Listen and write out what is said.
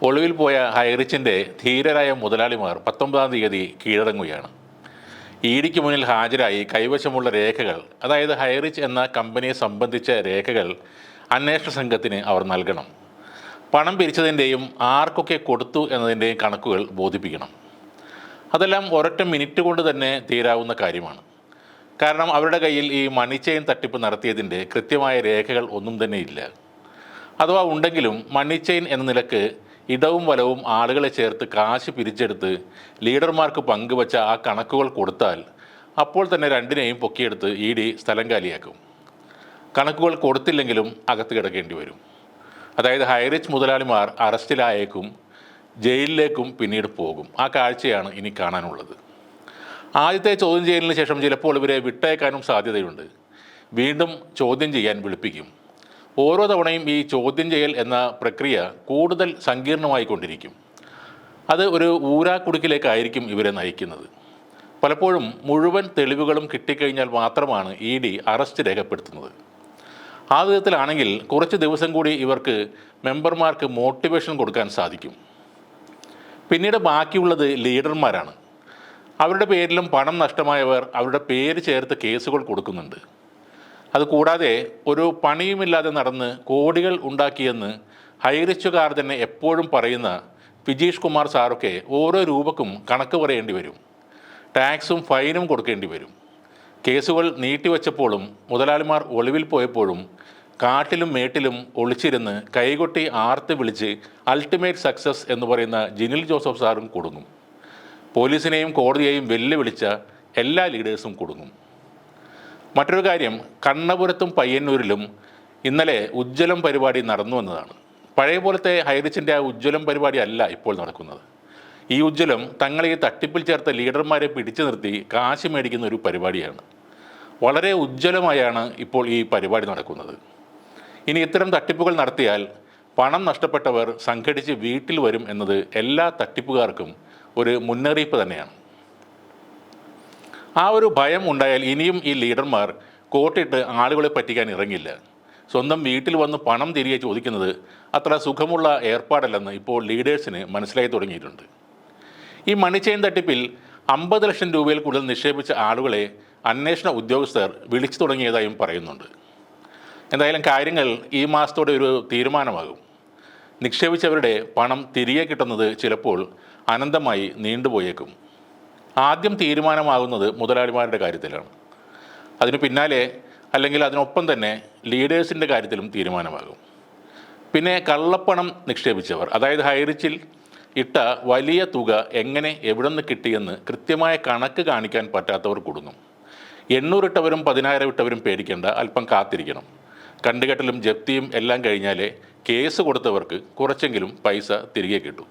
ഒളിവിൽ പോയ ഹൈറിച്ചിൻ്റെ ധീരരായ മുതലാളിമാർ 19-ാം തീയതി കീഴടങ്ങുകയാണ്. ഇഡിക്ക് മുന്നിൽ ഹാജരായി കൈവശമുള്ള രേഖകൾ, അതായത് ഹൈറിച്ച് എന്ന കമ്പനിയെ സംബന്ധിച്ച രേഖകൾ അന്വേഷണ സംഘത്തിന് അവർ നൽകണം. പണം പിരിച്ചതിൻ്റെയും ആർക്കൊക്കെ കൊടുത്തു എന്നതിൻ്റെയും കണക്കുകൾ ബോധിപ്പിക്കണം. അതെല്ലാം ഒരൊറ്റ മിനിറ്റ് കൊണ്ട് തന്നെ തീരാവുന്ന കാര്യമാണ്. കാരണം അവരുടെ കയ്യിൽ ഈ മണി ചെയിൻ തട്ടിപ്പ് നടത്തിയതിൻ്റെ കൃത്യമായ രേഖകൾ ഒന്നും തന്നെ ഇല്ല. അഥവാ ഉണ്ടെങ്കിലും മണി ചെയിൻ എന്ന നിലക്ക് ഇടവും വലവും ആളുകളെ ചേർത്ത് കാശ് പിരിച്ചെടുത്ത് ലീഡർമാർക്ക് പങ്കുവച്ച ആ കണക്കുകൾ കൊടുത്താൽ അപ്പോൾ തന്നെ രണ്ടിനെയും പൊക്കിയെടുത്ത് ഇഡി സ്ഥലം കാലിയാക്കും. കണക്കുകൾ കൊടുത്തില്ലെങ്കിലും അകത്ത് കിടക്കേണ്ടി വരും. അതായത് ഹൈറിച്ച് മുതലാളിമാർ അറസ്റ്റിലായേക്കും, ജയിലിലേക്കും പിന്നീട് പോകും. ആ കാഴ്ചയാണ് ഇനി കാണാനുള്ളത്. ആദ്യത്തെ ചോദ്യം ചെയ്യലിന് ശേഷം ചിലപ്പോൾ ഇവരെ വിട്ടയക്കാനും സാധ്യതയുണ്ട്. വീണ്ടും ചോദ്യം ചെയ്യാൻ വിളിപ്പിക്കും. ഓരോ തവണയും ഈ ചോദ്യം ചെയ്യൽ എന്ന പ്രക്രിയ കൂടുതൽ സങ്കീർണമായിക്കൊണ്ടിരിക്കും. അത് ഒരു ഊരാക്കുടുക്കിലേക്കായിരിക്കും ഇവരെ നയിക്കുന്നത്. പലപ്പോഴും മുഴുവൻ തെളിവുകളും കിട്ടിക്കഴിഞ്ഞാൽ മാത്രമാണ് ഇഡി അറസ്റ്റ് രേഖപ്പെടുത്തുന്നത്. ആ വിധത്തിലാണെങ്കിൽ കുറച്ച് ദിവസം കൂടി ഇവർക്ക് മെമ്പർമാർക്ക് മോട്ടിവേഷൻ കൊടുക്കാൻ സാധിക്കും. പിന്നീട് ബാക്കിയുള്ളത് ലീഡർമാരാണ്. അവരുടെ പേരിലും പണം നഷ്ടമായവർ അവരുടെ പേര് ചേർത്ത് കേസുകൾ കൊടുക്കുന്നുണ്ട്. അതുകൂടാതെ ഒരു പണിയുമില്ലാതെ നടന്ന് കോടികൾ ഉണ്ടാക്കിയെന്ന് ഹൈറിച്ചുകാർ തന്നെ എപ്പോഴും പറയുന്ന ഫിജീഷ് കുമാർ സാറൊക്കെ ഓരോ രൂപക്കും കണക്ക് പറയേണ്ടി വരും. ടാക്സും ഫൈനും കൊടുക്കേണ്ടി വരും. കേസുകൾ നീട്ടിവെച്ചപ്പോഴും മുതലാളിമാർ ഒളിവിൽ പോയപ്പോഴും കാട്ടിലും മേട്ടിലും ഒളിച്ചിരുന്ന് കൈകൊട്ടി ആർത്ത് വിളിച്ച് അൾട്ടിമേറ്റ് സക്സസ് എന്ന് പറയുന്ന ജിനിൽ ജോസഫ് സാറും കുടുങ്ങും. പോലീസിനെയും കോടതിയെയും വെല്ലുവിളിച്ച എല്ലാ ലീഡേഴ്സും കുടുങ്ങും. മറ്റൊരു കാര്യം, കണ്ണപുരത്തും പയ്യന്നൂരിലും ഇന്നലെ ഉജ്ജ്വലം പരിപാടി നടന്നു എന്നതാണ്. പഴയ പോലത്തെ ഹൈറിച്ചിൻ്റെ ആ ഉജ്ജ്വലം പരിപാടി അല്ല ഇപ്പോൾ നടക്കുന്നത്. ഈ ഉജ്ജ്വലം തങ്ങളെ ഈ തട്ടിപ്പിൽ ചേർത്ത ലീഡർമാരെ പിടിച്ചു നിർത്തി കാശ് മേടിക്കുന്ന ഒരു പരിപാടിയാണ്. വളരെ ഉജ്ജ്വലമായാണ് ഇപ്പോൾ ഈ പരിപാടി നടക്കുന്നത്. ഇനി ഇത്തരം തട്ടിപ്പുകൾ നടത്തിയാൽ പണം നഷ്ടപ്പെട്ടവർ സംഘടിച്ച് വീട്ടിൽ വരും എന്നത് എല്ലാ തട്ടിപ്പുകാർക്കും ഒരു മുന്നറിയിപ്പ് തന്നെയാണ്. ആ ഒരു ഭയം ഉണ്ടായാൽ ഇനിയും ഈ ലീഡർമാർ കോട്ടിട്ട് ആളുകളെ പറ്റിക്കാൻ ഇറങ്ങില്ല. സ്വന്തം വീട്ടിൽ വന്ന് പണം തിരികെ ചോദിക്കുന്നത് അത്ര സുഖമുള്ള ഏർപ്പാടല്ലെന്ന് ഇപ്പോൾ ലീഡേഴ്സിന് മനസ്സിലായി തുടങ്ങിയിട്ടുണ്ട്. ഈ മണി ചെയിൻ തട്ടിപ്പിൽ 50 ലക്ഷം രൂപയിൽ കൂടുതൽ നിക്ഷേപിച്ച ആളുകളെ അന്വേഷണ ഉദ്യോഗസ്ഥർ വിളിച്ചു തുടങ്ങിയതായും പറയുന്നുണ്ട്. എന്തായാലും കാര്യങ്ങൾ ഈ മാസത്തോടെ ഒരു തീരുമാനമാകും. നിക്ഷേപിച്ചവരുടെ പണം തിരികെ കിട്ടുന്നത് ചിലപ്പോൾ അനന്തമായി നീണ്ടുപോയേക്കും. ആദ്യം തീരുമാനമാകുന്നത് മുതലാളിമാരുടെ കാര്യത്തിലാണ്. അതിനു പിന്നാലെ അല്ലെങ്കിൽ അതിനൊപ്പം തന്നെ ലീഡേഴ്സിൻ്റെ കാര്യത്തിലും തീരുമാനമാകും. പിന്നെ കള്ളപ്പണം നിക്ഷേപിച്ചവർ, അതായത് ഹൈറിച്ചിൽ ഇട്ട വലിയ തുക എങ്ങനെ എവിടെ നിന്ന് കിട്ടിയെന്ന് കൃത്യമായ കണക്ക് കാണിക്കാൻ പറ്റാത്തവർ കുടുങ്ങും. 800 ഇട്ടവരും 10,000 ഇട്ടവരും പേടിക്കേണ്ട, അല്പം കാത്തിരിക്കണം. കണ്ടുകെട്ടലും ജപ്തിയും എല്ലാം കഴിഞ്ഞാലേ കേസ് കൊടുത്തവർക്ക് കുറച്ചെങ്കിലും പൈസ തിരികെ കിട്ടും.